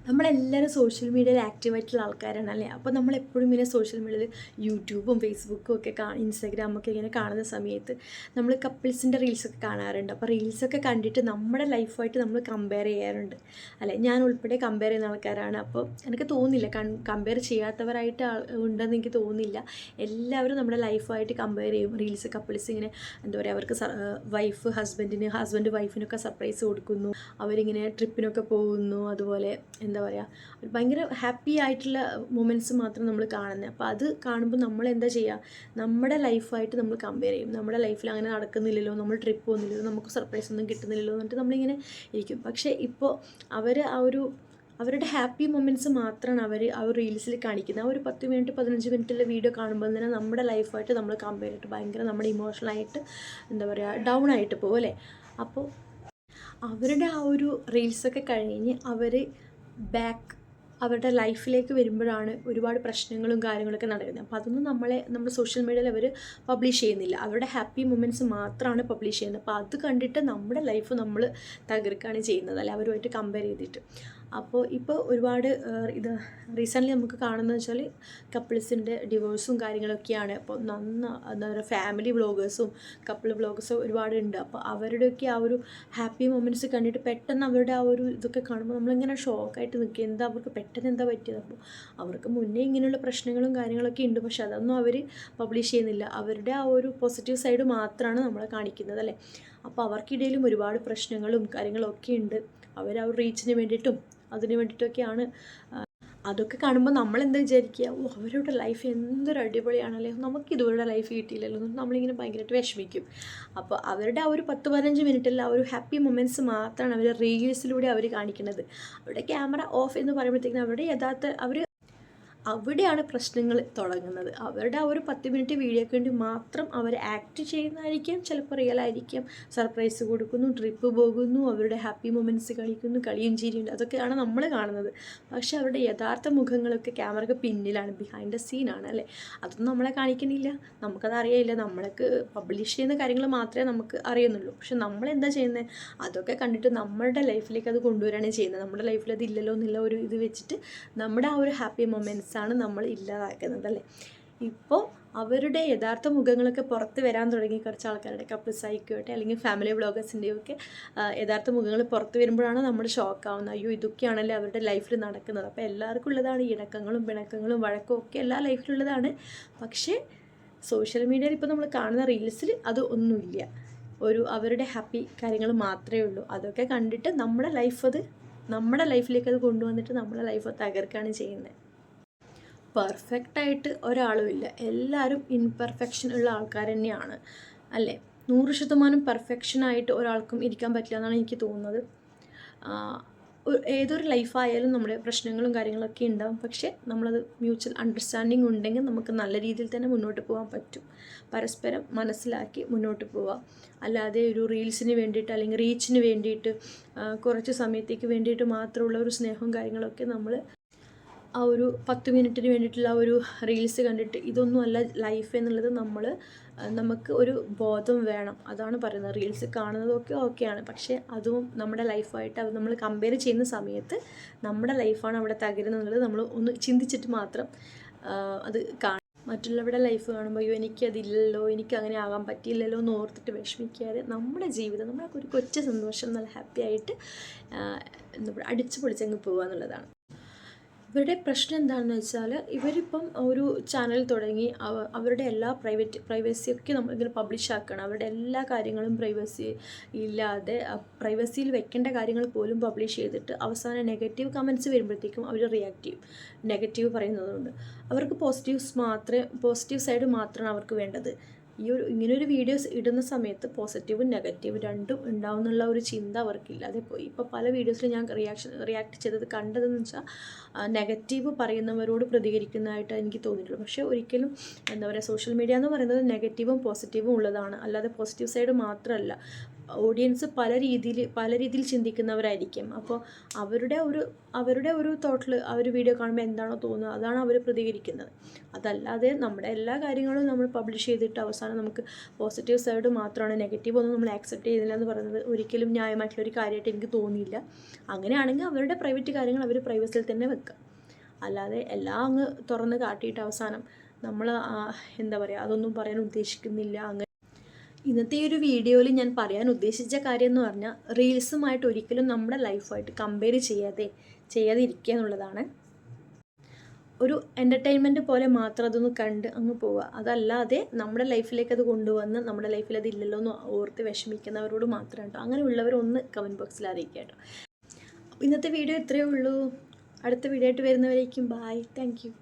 നമ്മളെല്ലാവരും സോഷ്യൽ മീഡിയയിൽ ആക്റ്റീവായിട്ടുള്ള ആൾക്കാരാണ് അല്ലേ. അപ്പോൾ നമ്മളെപ്പോഴും ഇങ്ങനെ സോഷ്യൽ മീഡിയയിൽ യൂട്യൂബും ഫേസ്ബുക്കും ഒക്കെ ഇൻസ്റ്റാഗ്രാമൊക്കെ ഇങ്ങനെ കാണുന്ന സമയത്ത് നമ്മൾ കപ്പിൾസിൻ്റെ റീൽസൊക്കെ കാണാറുണ്ട്. അപ്പോൾ റീൽസൊക്കെ കണ്ടിട്ട് നമ്മുടെ ലൈഫായിട്ട് നമ്മൾ കമ്പയർ ചെയ്യാറുണ്ട് അല്ലേ. ഞാൻ ഉൾപ്പെടെ കമ്പയർ ചെയ്യുന്ന ആൾക്കാരാണ്. അപ്പോൾ എനിക്ക് തോന്നുന്നില്ല കമ്പയർ ചെയ്യാത്തവരായിട്ട് ഉണ്ടെന്ന് എനിക്ക് തോന്നുന്നില്ല. എല്ലാവരും നമ്മുടെ ലൈഫായിട്ട് കമ്പയർ ചെയ്യും. റീൽസ് കപ്പിൾസ് ഇങ്ങനെ എന്താ പറയുക, അവർക്ക് വൈഫ് ഹസ്ബൻഡ് വൈഫിനൊക്കെ സർപ്രൈസ് കൊടുക്കുന്നു, അവരിങ്ങനെ ട്രിപ്പിനൊക്കെ പോകുന്നു, അതുപോലെ എന്താ പറയുക ഭയങ്കര ഹാപ്പി ആയിട്ടുള്ള മൊമെൻറ്റ്സ് മാത്രം നമ്മൾ കാണുന്നത്. അപ്പോൾ അത് കാണുമ്പോൾ നമ്മൾ എന്താ ചെയ്യുക, നമ്മുടെ ലൈഫായിട്ട് നമ്മൾ കമ്പയർ ചെയ്യും. നമ്മുടെ ലൈഫിൽ അങ്ങനെ നടക്കുന്നില്ലല്ലോ, നമ്മൾ ട്രിപ്പ് പോകുന്നില്ലല്ലോ, നമുക്ക് സർപ്രൈസ് ഒന്നും കിട്ടുന്നില്ലല്ലോ എന്നിട്ട് നമ്മളിങ്ങനെ ഇരിക്കും. പക്ഷേ ഇപ്പോൾ അവർ അവരുടെ ഹാപ്പി മൊമെൻറ്റ്സ് മാത്രമാണ് ആ ഒരു റീൽസിൽ കാണിക്കുന്നത്. ആ ഒരു 10 മിനിറ്റ് 15 മിനിറ്റുള്ള വീഡിയോ കാണുമ്പോൾ തന്നെ നമ്മുടെ ലൈഫായിട്ട് നമ്മൾ കമ്പയർ ചെയ്തിട്ട് ഭയങ്കര നമ്മുടെ ഇമോഷണലായിട്ട് എന്താ പറയുക ഡൗൺ ആയിട്ട് പോകും അല്ലേ. അപ്പോൾ അവരുടെ ആ ഒരു റീൽസൊക്കെ കഴിഞ്ഞ് അവർ അവരുടെ ലൈഫിലേക്ക് വരുമ്പോഴാണ് ഒരുപാട് പ്രശ്നങ്ങളും കാര്യങ്ങളൊക്കെ നടക്കുന്നത്. അപ്പോൾ അതൊന്നും നമ്മുടെ സോഷ്യൽ മീഡിയയിൽ അവർ പബ്ലിഷ് ചെയ്യുന്നില്ല. അവരുടെ ഹാപ്പി മൊമെൻറ്റ്സ് മാത്രമാണ് പബ്ലിഷ് ചെയ്യുന്നത്. അപ്പോൾ അത് കണ്ടിട്ട് നമ്മുടെ ലൈഫ് നമ്മൾ തകർക്കുകയാണ് ചെയ്യുന്നത് അല്ലെ, അവരുമായിട്ട് കമ്പയർ ചെയ്തിട്ട്. അപ്പോൾ ഇപ്പോൾ ഒരുപാട് ഇത് റീസെൻ്റ്ലി നമുക്ക് കാണുന്നത് വെച്ചാൽ കപ്പിൾസിൻ്റെ ഡിവോഴ്സും കാര്യങ്ങളൊക്കെയാണ്. അപ്പോൾ എന്താ പറയുക, ഫാമിലി വ്ളോഗേഴ്സും കപ്പിൾ വ്ളോഗേഴ്സും ഒരുപാടുണ്ട്. അപ്പോൾ അവരുടെയൊക്കെ ആ ഒരു ഹാപ്പി മൊമെൻറ്റ്സ് കണ്ടിട്ട് പെട്ടെന്ന് അവരുടെ ആ ഒരു ഇതൊക്കെ കാണുമ്പോൾ നമ്മളിങ്ങനെ ഷോക്കായിട്ട് നിൽക്കുക, എന്താ അവർക്ക് പെട്ടെന്ന് എന്താ പറ്റിയത്. അപ്പോൾ അവർക്ക് മുന്നേ ഇങ്ങനെയുള്ള പ്രശ്നങ്ങളും കാര്യങ്ങളൊക്കെ ഉണ്ട്, പക്ഷെ അതൊന്നും അവർ പബ്ലിഷ് ചെയ്യുന്നില്ല. അവരുടെ ആ ഒരു പോസിറ്റീവ് സൈഡ് മാത്രമാണ് നമ്മളെ കാണിക്കുന്നത് അല്ലേ. അപ്പോൾ അവർക്കിടയിലും ഒരുപാട് പ്രശ്നങ്ങളും കാര്യങ്ങളൊക്കെ ഉണ്ട്. അവർ ആ ഒരു റീച്ചിന് വേണ്ടിയിട്ടും അതിന് വേണ്ടിയിട്ടൊക്കെയാണ്. അതൊക്കെ കാണുമ്പോൾ നമ്മളെന്താ വിചാരിക്കുക, അവരുടെ ലൈഫ് എന്തൊരു അടിപൊളിയാണല്ലേ, നമുക്ക് ഇതുവരെ ലൈഫ് കിട്ടിയില്ലല്ലോ എന്ന് നമ്മളിങ്ങനെ ഭയങ്കരമായിട്ട് വിഷമിക്കും. അപ്പോൾ അവരുടെ ആ ഒരു 10-15 മിനിറ്റിൽ ആ ഒരു ഹാപ്പി മൊമെൻറ്റ്സ് മാത്രമാണ് അവർ റീൽസിലൂടെ അവർ കാണിക്കുന്നത്. അവരുടെ ക്യാമറ ഓഫ് എന്ന് പറയുമ്പോഴത്തേക്കും അവിടെയാണ് പ്രശ്നങ്ങൾ തുടങ്ങുന്നത്. അവരുടെ ആ ഒരു 10 മിനിറ്റ് വീഡിയോയ്ക്ക് വേണ്ടി മാത്രം അവർ ആക്ട് ചെയ്യുന്നതായിരിക്കും, ചിലപ്പോൾ റിയൽ ആയിരിക്കും. സർപ്രൈസ് കൊടുക്കുന്നു, ട്രിപ്പ് പോകുന്നു, അവരുടെ ഹാപ്പി മൊമെൻറ്റ്സ് കളിക്കുന്നു, കളിയും ചിരിയുണ്ട്, അതൊക്കെയാണ് നമ്മൾ കാണുന്നത്. പക്ഷേ അവരുടെ യഥാർത്ഥ മുഖങ്ങളൊക്കെ ക്യാമറയ്ക്ക് പിന്നിലാണ്, ബിഹൈൻഡ് ദ സീനാണ് അല്ലേ. അതൊന്നും നമ്മളെ കാണിക്കുന്നില്ല, നമുക്കത് അറിയില്ല. നമ്മൾക്ക് പബ്ലിഷ് ചെയ്യുന്ന കാര്യങ്ങൾ മാത്രമേ നമുക്ക് അറിയുന്നുള്ളൂ. പക്ഷെ നമ്മളെന്താ ചെയ്യുന്നത്, അതൊക്കെ കണ്ടിട്ട് നമ്മളുടെ ലൈഫിലേക്ക് അത് കൊണ്ടുവരികയാണ് ചെയ്യുന്നത്. നമ്മുടെ ലൈഫിൽ അത് ഇല്ലല്ലോ എന്നുള്ള ഒരു ഇത് വെച്ചിട്ട് നമ്മുടെ ആ ഒരു ഹാപ്പി മൊമെൻറ്റ്സ് ആണ് നമ്മൾ ഇല്ലാതാക്കുന്നത് അല്ലേ. ഇപ്പോൾ അവരുടെ യഥാർത്ഥ മുഖങ്ങളൊക്കെ പുറത്ത് വരാൻ തുടങ്ങി. കുറച്ച് ആൾക്കാരുടെ കപ്പിൾസ് ആയിക്കോട്ടെ അല്ലെങ്കിൽ ഫാമിലി വ്ളോഗേഴ്സിൻ്റെയൊക്കെ യഥാർത്ഥ മുഖങ്ങൾ പുറത്ത് വരുമ്പോഴാണ് നമ്മൾ ഷോക്കാവുന്നത്. അയ്യോ, ഇതൊക്കെയാണല്ലേ അവരുടെ ലൈഫിൽ നടക്കുന്നത്. അപ്പോൾ എല്ലാവർക്കും ഉള്ളതാണ് ഈ ഇണക്കങ്ങളും പിണക്കങ്ങളും വഴക്കും ഒക്കെ എല്ലാ ലൈഫിലുള്ളതാണ്. പക്ഷേ സോഷ്യൽ മീഡിയയിൽ ഇപ്പോൾ നമ്മൾ കാണുന്ന റീൽസിൽ അത് ഒന്നുമില്ല. അവരുടെ ഹാപ്പി കാര്യങ്ങൾ മാത്രമേ ഉള്ളൂ. അതൊക്കെ കണ്ടിട്ട് നമ്മുടെ ലൈഫിലേക്ക് അത് കൊണ്ടുവന്നിട്ട് നമ്മുടെ ലൈഫ് തകർക്കുകയാണ് ചെയ്യുന്നത്. പെർഫെക്റ്റായിട്ട് ഒരാളുമില്ല, എല്ലാവരും ഇൻപെർഫെക്ഷൻ ഉള്ള ആൾക്കാർ തന്നെയാണ് അല്ലേ. 100% പെർഫെക്ഷനായിട്ട് ഒരാൾക്കും ഇരിക്കാൻ പറ്റില്ല എന്നാണ് എനിക്ക് തോന്നുന്നത്. ഏതൊരു ലൈഫായാലും നമ്മുടെ പ്രശ്നങ്ങളും കാര്യങ്ങളൊക്കെ ഉണ്ടാകും. പക്ഷേ നമ്മളത് മ്യൂച്വൽ അണ്ടർസ്റ്റാൻഡിങ് ഉണ്ടെങ്കിൽ നമുക്ക് നല്ല രീതിയിൽ തന്നെ മുന്നോട്ട് പോകാൻ പറ്റും. പരസ്പരം മനസ്സിലാക്കി മുന്നോട്ട് പോവാം. അല്ലാതെ ഒരു റീൽസിന് വേണ്ടിയിട്ട് അല്ലെങ്കിൽ റീച്ചിന് വേണ്ടിയിട്ട് കുറച്ച് സമയത്തേക്ക് വേണ്ടിയിട്ട് മാത്രമുള്ള ഒരു സ്നേഹവും കാര്യങ്ങളൊക്കെ നമ്മൾ ആ ഒരു 10 മിനിറ്റിന് വേണ്ടിയിട്ടുള്ള ആ ഒരു റീൽസ് കണ്ടിട്ട് ഇതൊന്നും അല്ല ലൈഫ് എന്നുള്ളത് നമുക്ക് ഒരു ബോധം വേണം. അതാണ് പറയുന്നത്. റീൽസ് കാണുന്നതൊക്കെ ഓക്കെയാണ്, പക്ഷേ അതും നമ്മുടെ ലൈഫായിട്ട് അത് നമ്മൾ കമ്പയർ ചെയ്യുന്ന സമയത്ത് നമ്മുടെ ലൈഫാണ് അവിടെ തകരുന്നത് എന്നുള്ളത് നമ്മൾ ഒന്ന് ചിന്തിച്ചിട്ട് മാത്രം അത് കാണും. മറ്റുള്ളവരുടെ ലൈഫ് കാണുമ്പോൾ അയ്യോ എനിക്കതില്ലല്ലോ, എനിക്ക് അങ്ങനെ ആകാൻ പറ്റിയില്ലല്ലോ എന്ന് ഓർത്തിട്ട് വിഷമിക്കാതെ നമ്മുടെ ജീവിതം, നമ്മളെ ഒരു കൊച്ചു സന്തോഷം നല്ല ഹാപ്പി ആയിട്ട് അടിച്ചു പൊളിച്ചങ്ങ് പോകുക എന്നുള്ളതാണ്. ഇവരുടെ പ്രശ്നം എന്താണെന്ന് വെച്ചാൽ ഇവരിപ്പം ഒരു ചാനൽ തുടങ്ങി അവരുടെ എല്ലാ പ്രൈവസിയൊക്കെ നമ്മളിങ്ങനെ പബ്ലിഷ് ആക്കുകയാണ്. അവരുടെ എല്ലാ കാര്യങ്ങളും പ്രൈവസി ഇല്ലാതെ പ്രൈവസിയിൽ വെക്കേണ്ട കാര്യങ്ങൾ പോലും പബ്ലിഷ് ചെയ്തിട്ട് അവസാനം നെഗറ്റീവ് കമൻറ്റ്സ് വരുമ്പോഴത്തേക്കും അവർ റിയാക്ട് ചെയ്യും. നെഗറ്റീവ് പറയുന്നതുകൊണ്ട് അവർക്ക് പോസിറ്റീവ് സൈഡ് മാത്രമാണ് അവർക്ക് വേണ്ടത്. ഇങ്ങനൊരു വീഡിയോസ് ഇടുന്ന സമയത്ത് പോസിറ്റീവും നെഗറ്റീവും രണ്ടും ഉണ്ടാവും എന്നുള്ള ഒരു ചിന്ത അവർക്കില്ലാതെ പോയി. ഇപ്പോൾ പല വീഡിയോസിലും ഞാൻ റിയാക്ട് ചെയ്തത് കണ്ടതെന്ന് വെച്ചാൽ നെഗറ്റീവ് പറയുന്നവരോട് പ്രതികരിക്കുന്നതായിട്ട് എനിക്ക് തോന്നിയിട്ടുള്ളൂ. പക്ഷേ ഒരിക്കലും എന്താ പറയുക, സോഷ്യൽ മീഡിയ എന്ന് പറയുന്നത് നെഗറ്റീവും പോസിറ്റീവും ഉള്ളതാണ്, അല്ലാതെ പോസിറ്റീവ് സൈഡ് മാത്രമല്ല. ഓഡിയൻസ് പല രീതിയിൽ ചിന്തിക്കുന്നവരായിരിക്കും. അപ്പോൾ അവരുടെ ഒരു തോട്ടിൽ ആ ഒരു വീഡിയോ കാണുമ്പോൾ എന്താണോ തോന്നുന്നത് അതാണ് അവർ പ്രതികരിക്കുന്നത്. അതല്ലാതെ നമ്മുടെ എല്ലാ കാര്യങ്ങളും നമ്മൾ പബ്ലിഷ് ചെയ്തിട്ട് അവസാനം നമുക്ക് പോസിറ്റീവ് സൈഡ് മാത്രമാണ്, നെഗറ്റീവ് ഒന്നും നമ്മൾ ആക്സെപ്റ്റ് ചെയ്യുന്നില്ല എന്ന് പറയുന്നത് ഒരിക്കലും ന്യായമായിട്ടുള്ളൊരു കാര്യമായിട്ട് എനിക്ക് തോന്നിയില്ല. അങ്ങനെയാണെങ്കിൽ അവരുടെ പ്രൈവറ്റ് കാര്യങ്ങൾ അവർ പ്രൈവസിയിൽ തന്നെ വെക്കുക. അല്ലാതെ എല്ലാം അങ്ങ് തുറന്ന് കാട്ടിയിട്ട് അവസാനം നമ്മൾ എന്താ പറയുക, അതൊന്നും പറയാൻ ഉദ്ദേശിക്കുന്നില്ല. ഇന്നത്തെ ഈ ഒരു വീഡിയോയിൽ ഞാൻ പറയാൻ ഉദ്ദേശിച്ച കാര്യം എന്ന് പറഞ്ഞാൽ റീൽസുമായിട്ട് ഒരിക്കലും നമ്മുടെ ലൈഫായിട്ട് കമ്പയർ ചെയ്യാതെ ഇരിക്കുക എന്നുള്ളതാണ്. ഒരു എൻ്റർടൈൻമെൻറ്റ് പോലെ മാത്രം അതൊന്ന് കണ്ട് അങ്ങ് പോവുക. അതല്ലാതെ നമ്മുടെ ലൈഫിലേക്ക് അത് കൊണ്ടുവന്ന് നമ്മുടെ ലൈഫിൽ അതില്ലല്ലോ എന്ന് ഓർത്ത് വിഷമിക്കുന്നവരോട് മാത്രം കേട്ടോ. അങ്ങനെയുള്ളവരൊന്ന് കമൻറ്റ് ബോക്സിൽ അറിയിക്കുക കേട്ടോ. ഇന്നത്തെ വീഡിയോ ഇത്രയേ ഉള്ളൂ. അടുത്ത വീഡിയോ ആയിട്ട് വരുന്നവരേക്കും ബായ്. Thank you.